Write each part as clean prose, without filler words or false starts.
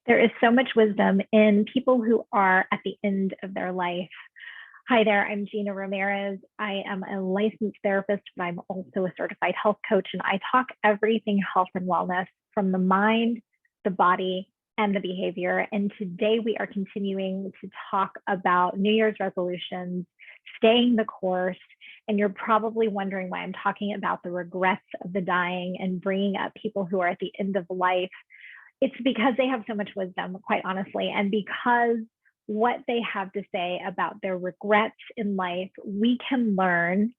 There is so much wisdom in people who are at the end of their life. Hi there, I'm Gina Ramirez. I am a licensed therapist, but I'm also a certified health coach, and I talk everything health and wellness from the mind, the body, and the behavior. And today we are continuing to talk about New Year's resolutions, staying the course. And you're probably wondering why I'm talking about the regrets of the dying and bringing up people who are at the end of life. It's because they have so much wisdom, quite honestly, and because what they have to say about their regrets in life, we can learn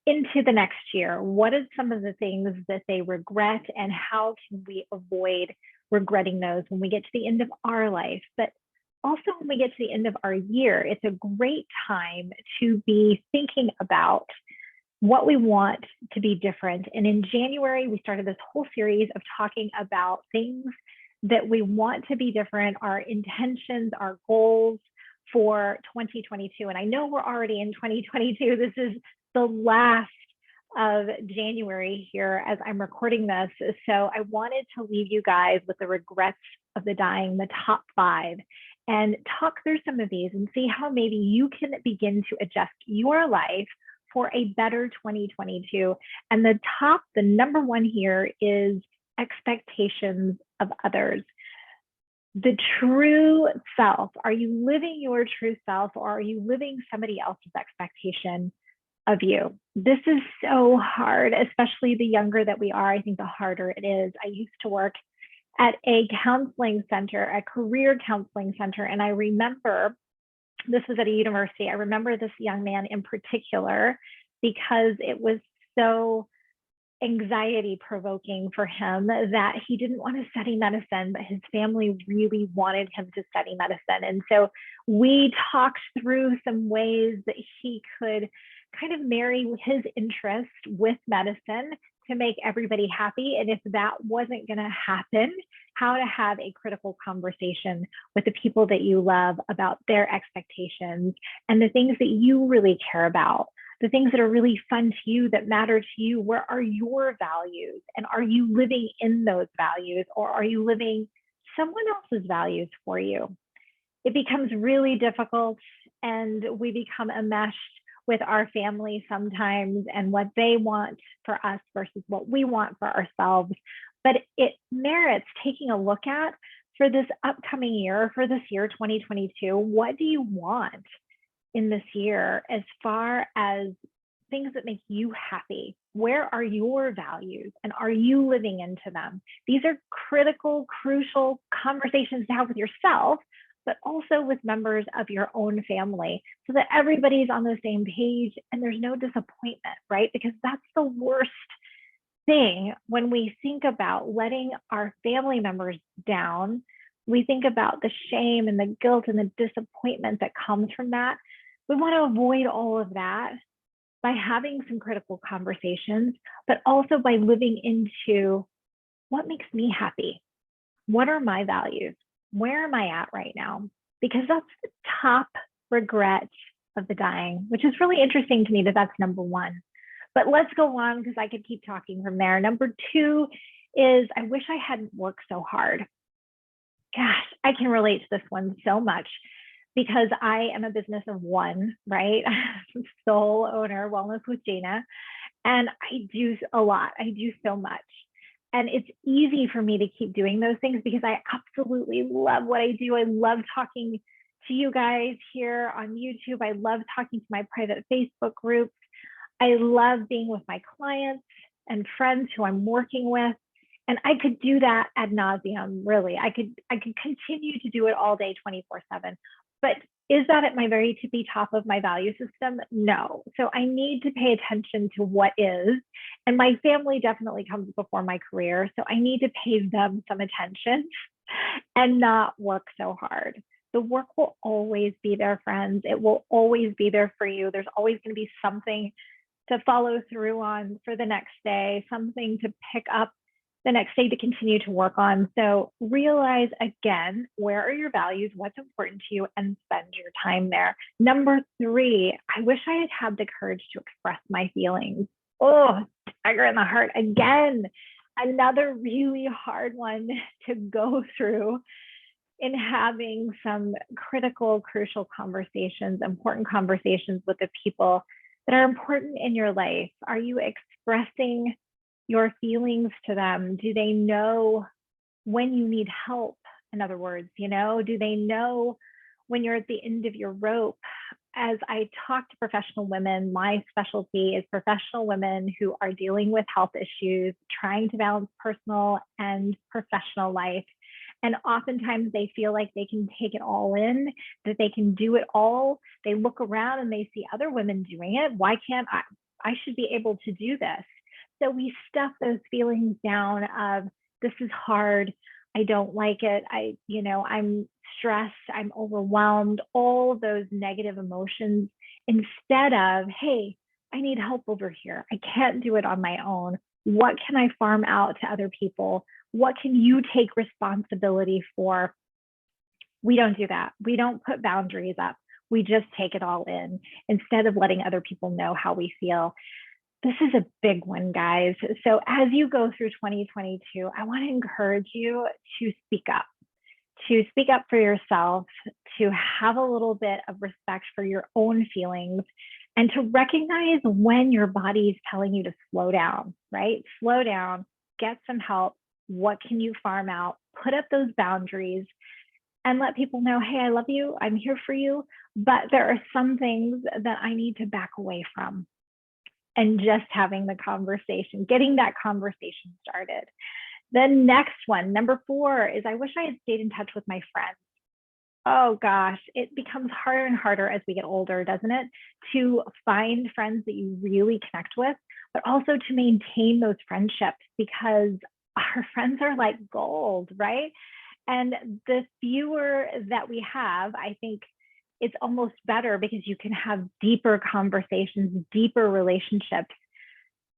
into the next year. What are some of the things that they regret, and how can we avoid regretting those when we get to the end of our life? But also, when we get to the end of our year, it's a great time to be thinking about what we want to be different. And in January, we started this whole series of talking about things that we want to be different, our intentions, our goals for 2022. And I know we're already in 2022. This is the last of January here as I'm recording this. So I wanted to leave you guys with the regrets of the dying, the top 5, and talk through some of these and see how maybe you can begin to adjust your life for a better 2022. And the number one here is expectations of others. The true self. Are you living your true self, or are you living somebody else's expectation of you? This is so hard, especially the younger that we are. I think the harder it is. I used to work at a counseling center, a career counseling center, and I remember this was at a university. I remember this young man in particular because it was so anxiety provoking for him that he didn't want to study medicine, but his family really wanted him to study medicine. And so we talked through some ways that he could kind of marry his interest with medicine to make everybody happy. And if that wasn't going to happen, how to have a critical conversation with the people that you love about their expectations and the things that you really care about, the things that are really fun to you, that matter to you. Where are your values? And are you living in those values, or are you living someone else's values for you? It becomes really difficult, and we become enmeshed with our family sometimes and what they want for us versus what we want for ourselves. But it merits taking a look at for this upcoming year, for this year 2022. What do you want in this year as far as things that make you happy? Where are your values, and are you living into them? These are critical, crucial conversations to have with yourself, but also with members of your own family, so that everybody's on the same page and there's no disappointment, right? Because that's the worst thing when we think about letting our family members down. We think about the shame and the guilt and the disappointment that comes from that. We want to avoid all of that by having some critical conversations, but also by living into what makes me happy. What are my values? Where am I at right now? Because that's the top regret of the dying, which is really interesting to me that that's number 1. But let's go on, because I could keep talking from there. Number 2 is I wish I hadn't worked so hard. Gosh, I can relate to this one so much, because I am a business of one, right? Sole owner, Wellness with Gina. And I do a lot. I do so much. And it's easy for me to keep doing those things because I absolutely love what I do. I love talking to you guys here on YouTube. I love talking to my private Facebook groups. I love being with my clients and friends who I'm working with. And I could do that ad nauseum, really. I could continue to do it all day, 24/7. But is that at my very tippy top of my value system? No. So I need to pay attention to what is. And my family definitely comes before my career. So I need to pay them some attention and not work so hard. The work will always be there, friends. It will always be there for you. There's always going to be something to follow through on for the next day, something to pick up the next day to continue to work on. So realize again, where are your values, what's important to you, and spend your time there. Number 3, I wish I had had the courage to express my feelings. Oh, dagger in the heart again. Another really hard one to go through. in having some critical, crucial conversations, important conversations with the people that are important in your life? Are you expressing your feelings to them? Do they know when you need help? In other words, do they know when you're at the end of your rope? As I talk to professional women, my specialty is professional women who are dealing with health issues, trying to balance personal and professional life. And oftentimes they feel like they can take it all in, that they can do it all. They look around and they see other women doing it. Why can't I? I should be able to do this. So we stuff those feelings down of, this is hard. I don't like it. I'm stressed. I'm overwhelmed. All of those negative emotions, instead of, hey, I need help over here. I can't do it on my own. What can I farm out to other people? What can you take responsibility for? We don't do that. We don't put boundaries up. We just take it all in instead of letting other people know how we feel. This is a big one, guys. So as you go through 2022, I want to encourage you to speak up for yourself, to have a little bit of respect for your own feelings, and to recognize when your body is telling you to slow down, right? Slow down, get some help. What can you farm out? Put up those boundaries and let people know, hey, I love you. I'm here for you. But there are some things that I need to back away from. And just having the conversation, getting that conversation started. The next one, number 4, is I wish I had stayed in touch with my friends. Oh gosh, it becomes harder and harder as we get older, doesn't it? To find friends that you really connect with, but also to maintain those friendships, because our friends are like gold, right? And the fewer that we have, I think it's almost better, because you can have deeper conversations, deeper relationships.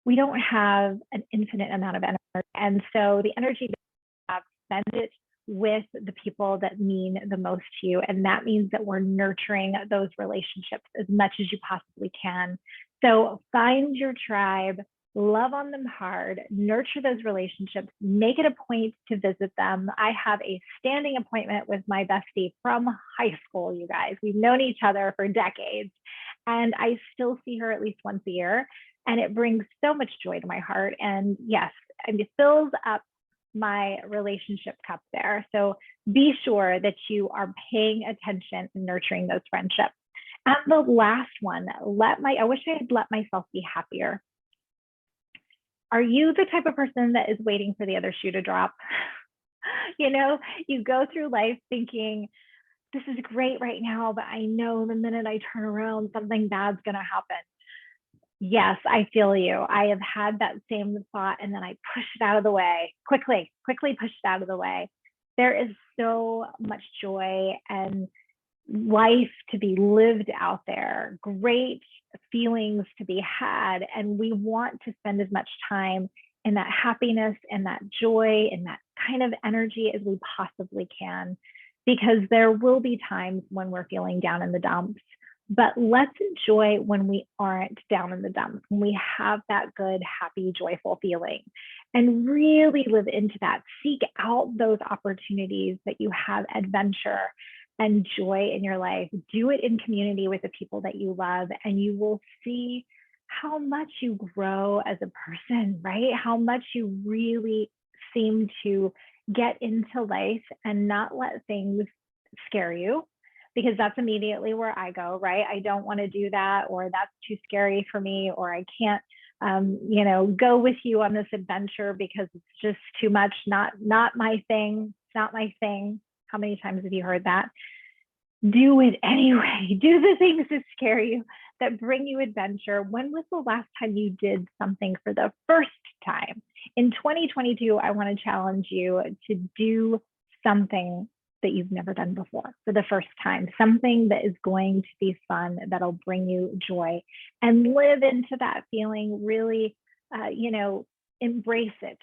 We don't have an infinite amount of energy. And so the energy that we have, spend it with the people that mean the most to you. And that means that we're nurturing those relationships as much as you possibly can. So find your tribe, love on them hard, nurture those relationships, make it a point to visit them. I have a standing appointment with my bestie from high school, you guys. We've known each other for decades, and I still see her at least once a year. And it brings so much joy to my heart. And yes, it fills up my relationship cup there. So be sure that you are paying attention and nurturing those friendships. And the last one, I wish I had let myself be happier. Are you the type of person that is waiting for the other shoe to drop? You go through life thinking, this is great right now, but I know the minute I turn around, something bad's going to happen. Yes, I feel you. I have had that same thought, and then I push it out of the way, quickly push it out of the way. There is so much joy and life to be lived out there, great feelings to be had. And we want to spend as much time in that happiness and that joy and that kind of energy as we possibly can, because there will be times when we're feeling down in the dumps. But let's enjoy when we aren't down in the dumps, when we have that good, happy, joyful feeling, and really live into that. Seek out those opportunities that you have adventure and joy in your life. Do it in community with the people that you love, and you will see how much you grow as a person, right? How much you really seem to get into life and not let things scare you, because that's immediately where I go, right? I don't want to do that, or that's too scary for me, or I can't, go with you on this adventure because it's just too much, not my thing. It's not my thing. How many times have you heard that? Do it anyway. Do the things that scare you, that bring you adventure. When was the last time you did something for the first time? In 2022, I want to challenge you to do something that you've never done before for the first time, something that is going to be fun, that'll bring you joy, and live into that feeling. Really, embrace it,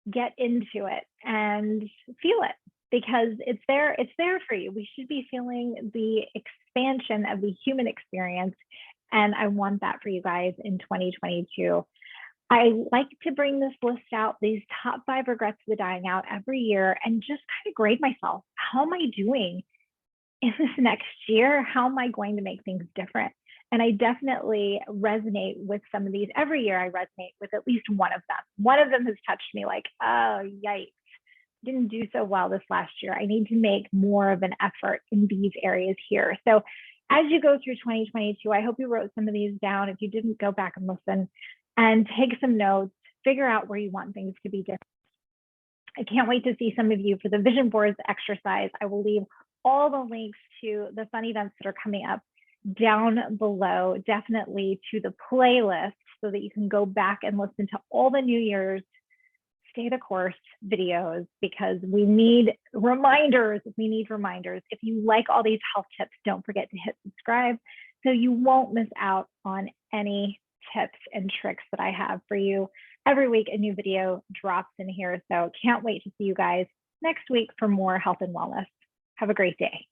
get into it, and feel it, because it's there for you. We should be feeling the expansion of the human experience. And I want that for you guys in 2022. I like to bring this list out, these top 5 regrets of the dying out every year, and just kind of grade myself. How am I doing in this next year? How am I going to make things different? And I definitely resonate with some of these. Every year I resonate with at least one of them. One of them has touched me like, oh, yikes, didn't do so well this last year. I need to make more of an effort in these areas here. So as you go through 2022, I hope you wrote some of these down. If you didn't, go back and listen and take some notes, figure out where you want things to be different. I can't wait to see some of you for the vision boards exercise. I will leave all the links to the fun events that are coming up down below, definitely to the playlist so that you can go back and listen to all the New Year's Stay the Course videos, because we need reminders. We need reminders. If you like all these health tips, don't forget to hit subscribe so you won't miss out on any tips and tricks that I have for you. Every week, a new video drops in here. So can't wait to see you guys next week for more health and wellness. Have a great day.